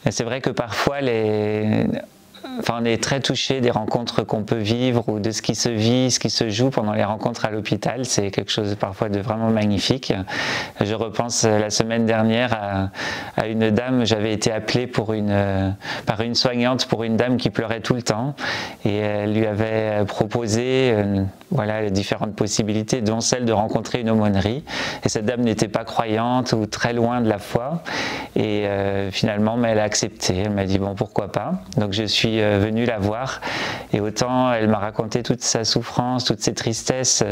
Et c'est vrai que parfois on est très touché des rencontres qu'on peut vivre ou de ce qui se vit, ce qui se joue pendant les rencontres à l'hôpital. C'est quelque chose parfois de vraiment magnifique. Je repense la semaine dernière à une dame, j'avais été appelé par une soignante pour une dame qui pleurait tout le temps et elle lui avait proposé les différentes possibilités, dont celle de rencontrer une aumônerie. Et cette dame n'était pas croyante ou très loin de la foi et finalement elle a accepté. Elle m'a dit bon, pourquoi pas. Donc je suis venu la voir et autant elle m'a raconté toute sa souffrance, toutes ses tristesses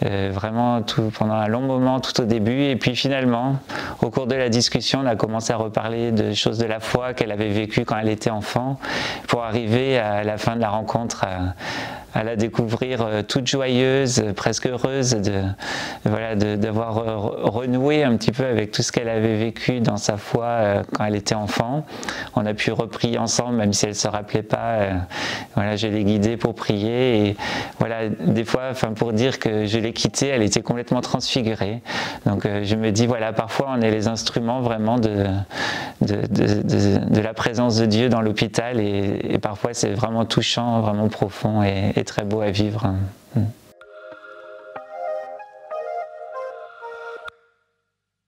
vraiment pendant un long moment tout au début, et puis finalement au cours de la discussion on a commencé à reparler de choses de la foi qu'elle avait vécues quand elle était enfant pour arriver à la fin de la rencontre à la découvrir toute joyeuse, presque heureuse d'avoir renoué un petit peu avec tout ce qu'elle avait vécu dans sa foi quand elle était enfant. On a pu reprier ensemble, même si elle ne se rappelait pas. Je l'ai guidée pour prier. Et voilà, des fois, pour dire que je l'ai quittée, elle était complètement transfigurée. Donc je me dis, voilà, parfois on est les instruments vraiment de la présence de Dieu dans l'hôpital et parfois c'est vraiment touchant, vraiment profond et très beau à vivre.